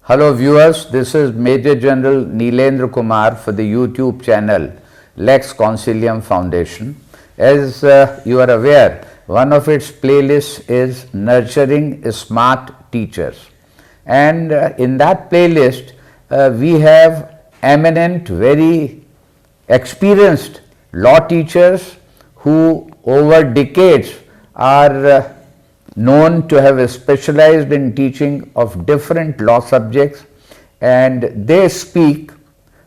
Hello viewers, this is Major General Neelendra Kumar for the YouTube channel Lex Consilium Foundation. As you are aware, one of its playlists is Nurturing Smart Teachers, and in that playlist we have eminent, very experienced law teachers who over decades are known to have specialized in teaching of different law subjects, and they speak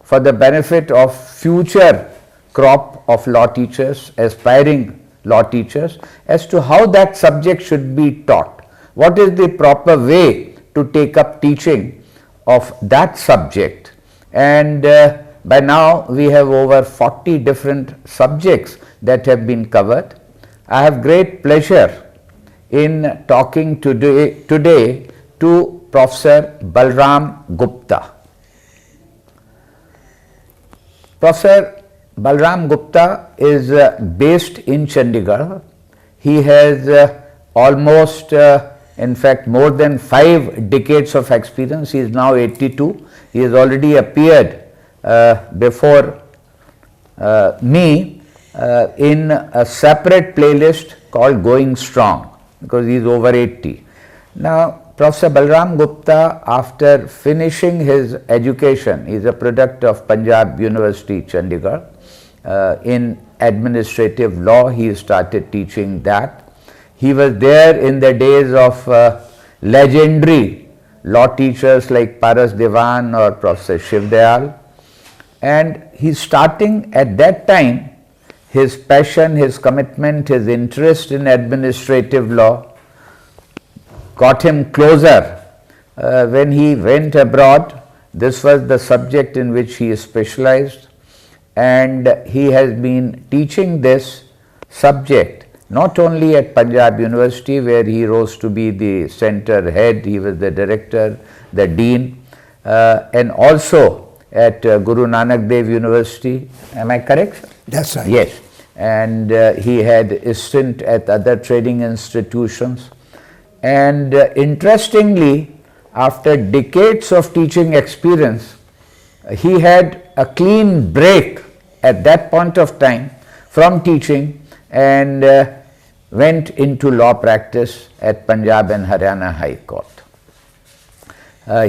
for the benefit of future crop of law teachers, aspiring law teachers, as to how that subject should be taught. What is the proper way to take up teaching of that subject? And by now we have over 40 different subjects that have been covered. I have great pleasure in talking today to Professor Balram Gupta. Professor Balram Gupta is based in Chandigarh. He has almost, in fact, more than 5 decades of experience. He is now 82. He has already appeared before me in a separate playlist called Going Strong, because he is over 80. Now, Professor Balram Gupta, after finishing his education, he is a product of Punjab University, Chandigarh. In administrative law, he started teaching that. He was there in the days of legendary law teachers like Paras Devan or Professor Shiv Dayal, and he is starting at that time. His passion, his commitment, his interest in administrative law got him closer. When he went abroad, this was the subject in which he specialized, and he has been teaching this subject not only at Punjab University, where he rose to be the center head, he was the director, the dean, and also at Guru Nanak Dev University. Am I correct? That's right. Yes. And he had a stint at other training institutions. And interestingly, after decades of teaching experience, he had a clean break at that point of time from teaching and went into law practice at Punjab and Haryana High Court.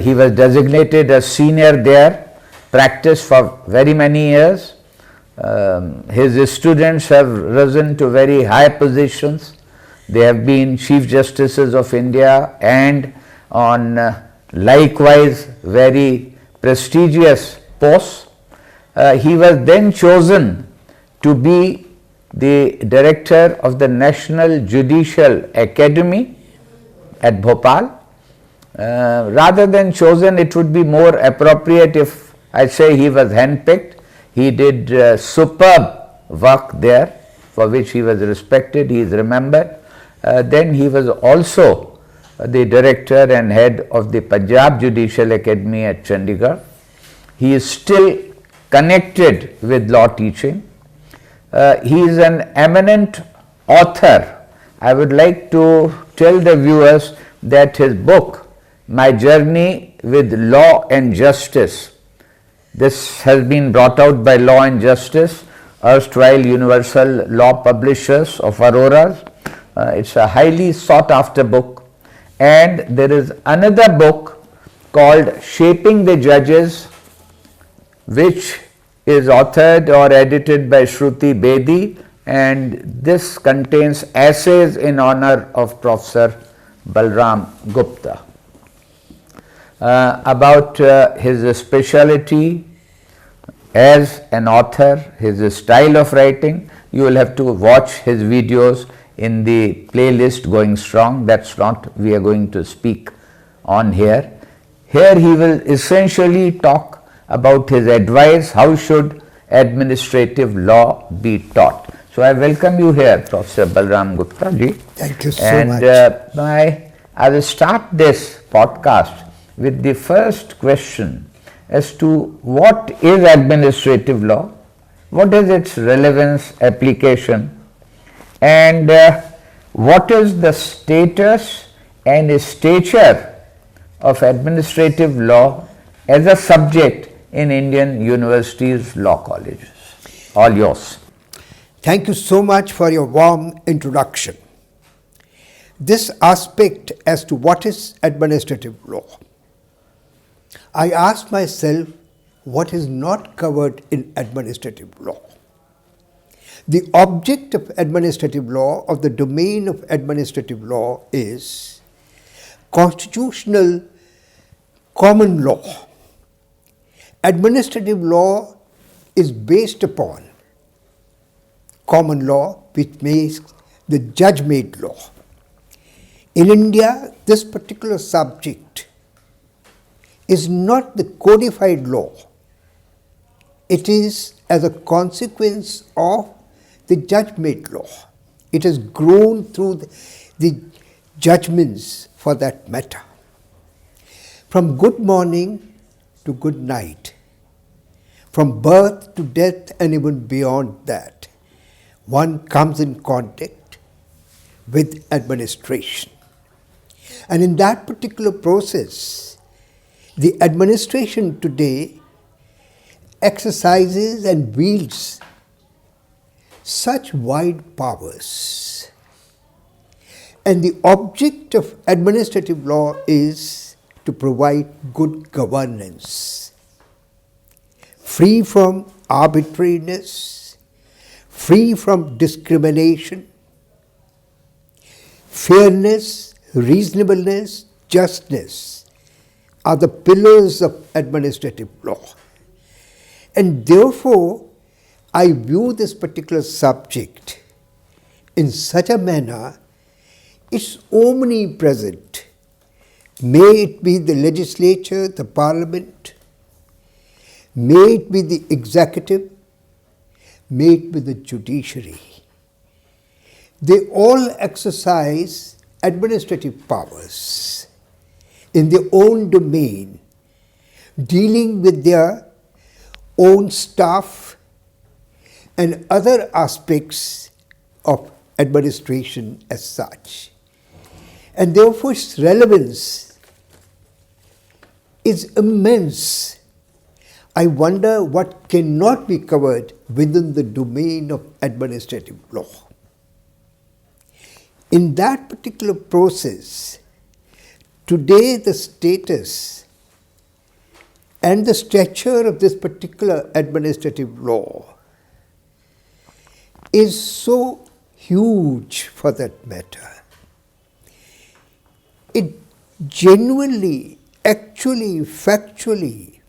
He was designated as senior there, practiced for very many years. His students have risen to very high positions. They have been Chief Justices of India and on likewise very prestigious posts. He was then chosen to be the director of the National Judicial Academy at Bhopal. Rather than chosen, it would be more appropriate if I say he was handpicked. He did superb work there, for which he was respected, he is remembered. Then he was also the director and head of the Punjab Judicial Academy at Chandigarh. He is still connected with law teaching. He is an eminent author. I would like to tell the viewers that his book, My Journey with Law and Justice, this has been brought out by Law and Justice, erstwhile Universal Law Publishers of Auroras. It's a highly sought after book. And there is another book called Shaping the Judges, which is authored or edited by Shruti Bedi, and this contains essays in honor of Professor Balram Gupta. About his speciality as an author, his style of writing, you will have to watch his videos in the playlist Going Strong. That's not we are going to speak on here. Here he will essentially talk about his advice, how should administrative law be taught. So I welcome you here, Professor Balram Gupta ji. Thank you so much. And I will start this podcast with the first question as to what is administrative law, what is its relevance, application, and what is the status and stature of administrative law as a subject in Indian universities, law colleges. All yours. Thank you so much for your warm introduction. This aspect as to what is administrative law. I asked myself what is not covered in administrative law. The object of administrative law, or the domain of administrative law, is constitutional common law. Administrative law is based upon common law, which makes the judge-made law. In India, this particular subject is not the codified law. It is as a consequence of the judge-made law. It has grown through the judgments for that matter. From good morning to good night, from birth to death and even beyond that, one comes in contact with administration. And in that particular process, the administration today exercises and wields such wide powers. And the object of administrative law is to provide good governance, free from arbitrariness, free from discrimination, fairness, reasonableness, justness are the pillars of administrative law. And therefore, I view this particular subject in such a manner, it's omnipresent. May it be the legislature, the parliament, may it be the executive, may it be the judiciary. They all exercise administrative powers in their own domain, dealing with their own staff and other aspects of administration as such. And therefore its relevance is immense. I wonder what cannot be covered within the domain of administrative law. In that particular process, today the status and the stature of this particular administrative law is so huge for that matter. It genuinely, actually, factually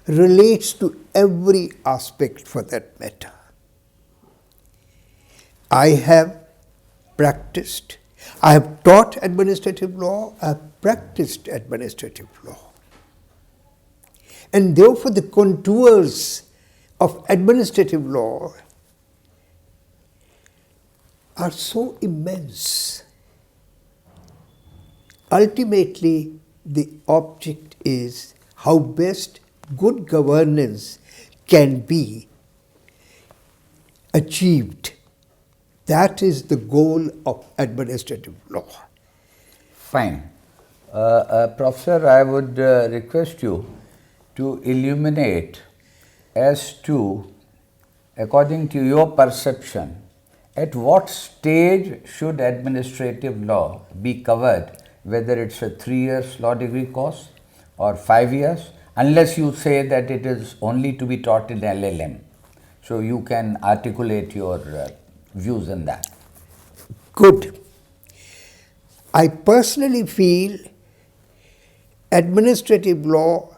relates to every aspect for that matter. I have practiced, I have taught administrative law, I have practiced administrative law. And therefore the contours of administrative law are so immense. Ultimately, the object is how best good governance can be achieved. That is the goal of administrative law. Fine. Professor, I would request you to illuminate as to, according to your perception, at what stage should administrative law be covered, whether it's a 3 years law degree course or 5 years, unless you say that it is only to be taught in LLM. So you can articulate your views on that. Good. I personally feel administrative law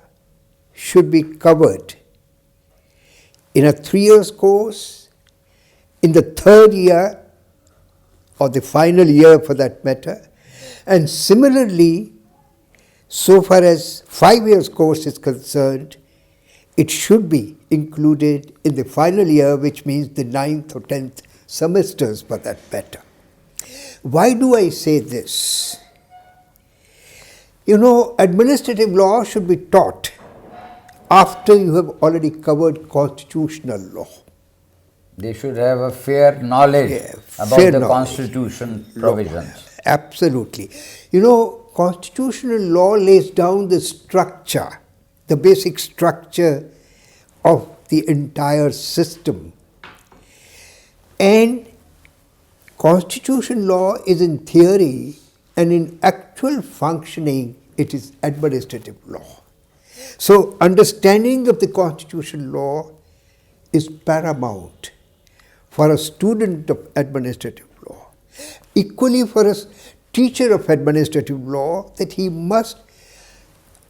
should be covered in a 3 years course, in the 3rd year or the final year for that matter, and similarly, so far as 5 years course is concerned, it should be included in the final year, which means the 9th or 10th semesters for that matter. Why do I say this? You know, administrative law should be taught after you have already covered constitutional law. They should have a fair knowledge about the Constitution provisions. Absolutely. You know, constitutional law lays down the structure, the basic structure of the entire system. And constitutional law is in theory, and in actual functioning it is administrative law. So understanding of the constitutional law is paramount for a student of administrative law. Equally for a teacher of administrative law, that he must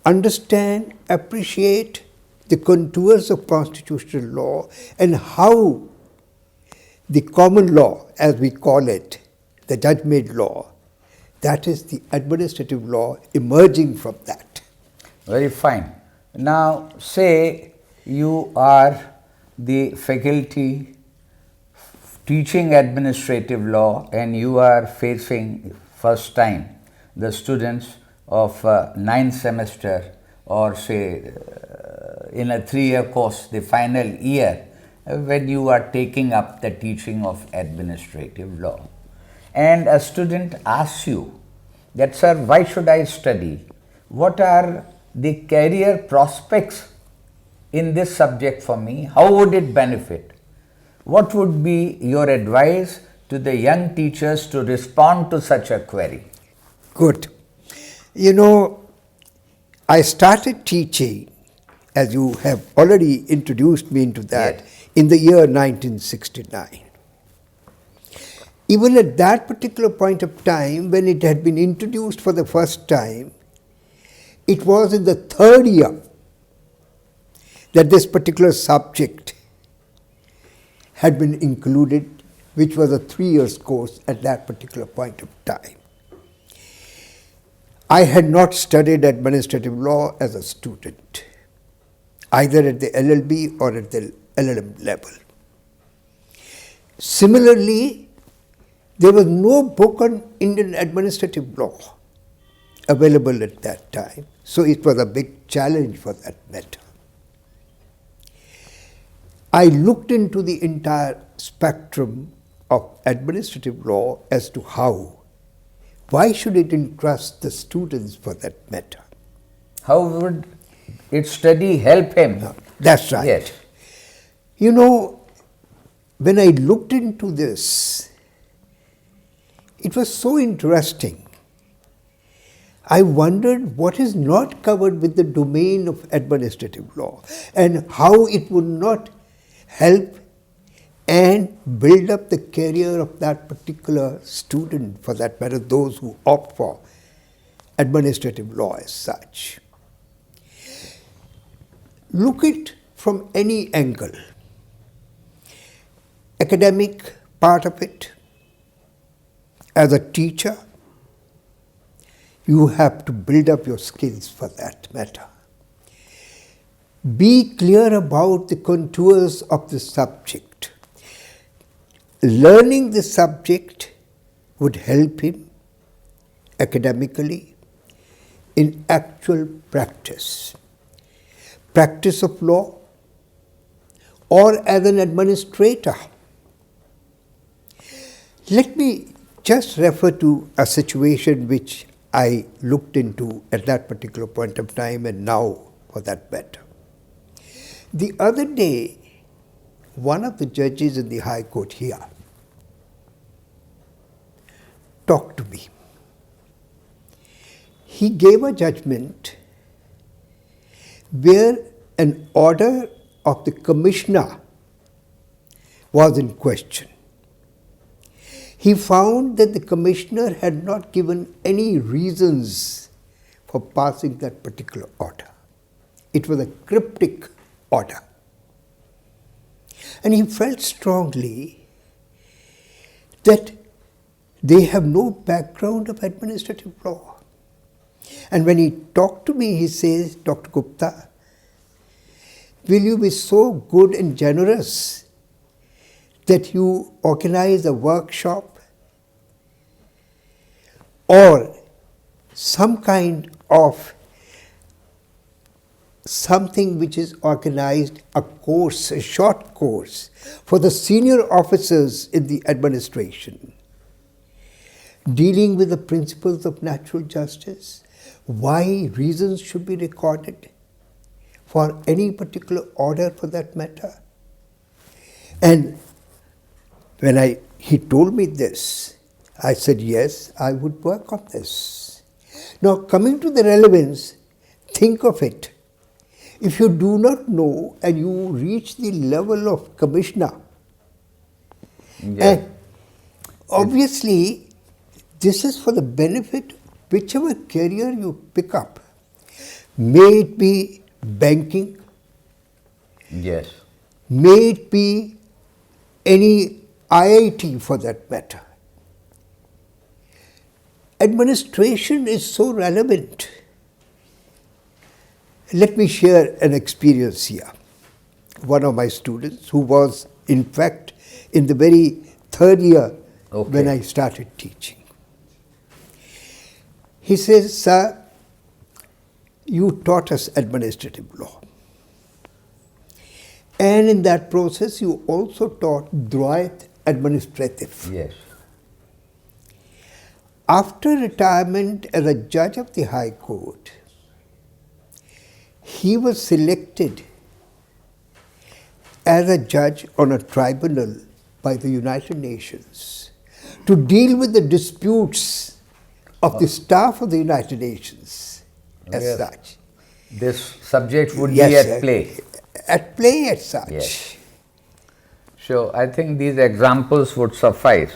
understand, appreciate the contours of constitutional law and how the common law, as we call it, the judge-made law, that is the administrative law emerging from that. Very fine. Now, say you are the faculty teaching administrative law and you are facing first time the students of ninth semester, or say in a 3-year course, the final year, when you are taking up the teaching of administrative law. And a student asks you that, sir, why should I study? What are the career prospects in this subject for me? How would it benefit? What would be your advice to the young teachers to respond to such a query? Good. You know, I started teaching, as you have already introduced me into that, Yes. in the year 1969. Even at that particular point of time, when it had been introduced for the first time, it was in the 3rd year that this particular subject had been included, which was a 3-year course at that particular point of time. I had not studied administrative law as a student, either at the LLB or at the LLM level. Similarly, there was no book on Indian administrative law available at that time, so it was a big challenge for that matter. I looked into the entire spectrum of administrative law as to why should it interest the students for that matter? How would its study help him? That's right. Yes. You know, when I looked into this, it was so interesting. I wondered what is not covered with the domain of administrative law and how it would not help and build up the career of that particular student, for that matter, those who opt for administrative law as such. Look it from any angle. Academic part of it. As a teacher, you have to build up your skills for that matter. Be clear about the contours of the subject. Learning the subject would help him academically in actual practice. Practice of law or as an administrator. Let me just refer to a situation which I looked into at that particular point of time and now for that matter. The other day, one of the judges in the High Court here talked to me. He gave a judgment where an order of the commissioner was in question. He found that the commissioner had not given any reasons for passing that particular order. It was a cryptic order. And he felt strongly that they have no background of administrative law. And when he talked to me, he says, Dr. Gupta, will you be so good and generous that you organize a workshop or some kind of something which is organized, a course, a short course for the senior officers in the administration, dealing with the principles of natural justice, why reasons should be recorded for any particular order for that matter. And when he told me this, I said, yes, I would work on this. Now, coming to the relevance, think of it. If you do not know and you reach the level of commissioner, and obviously, this is for the benefit, whichever career you pick up, may it be banking, Yes. may it be any IIT for that matter. Administration is so relevant. Let me share an experience here. One of my students, who was in fact in the very third year when I started teaching, he says, sir, you taught us administrative law. And in that process, you also taught droit administrative. Yes. After retirement as a judge of the High Court, he was selected as a judge on a tribunal by the United Nations to deal with the disputes of the staff of the United Nations as such. This subject would be at play. At play as such. Yes. So I think these examples would suffice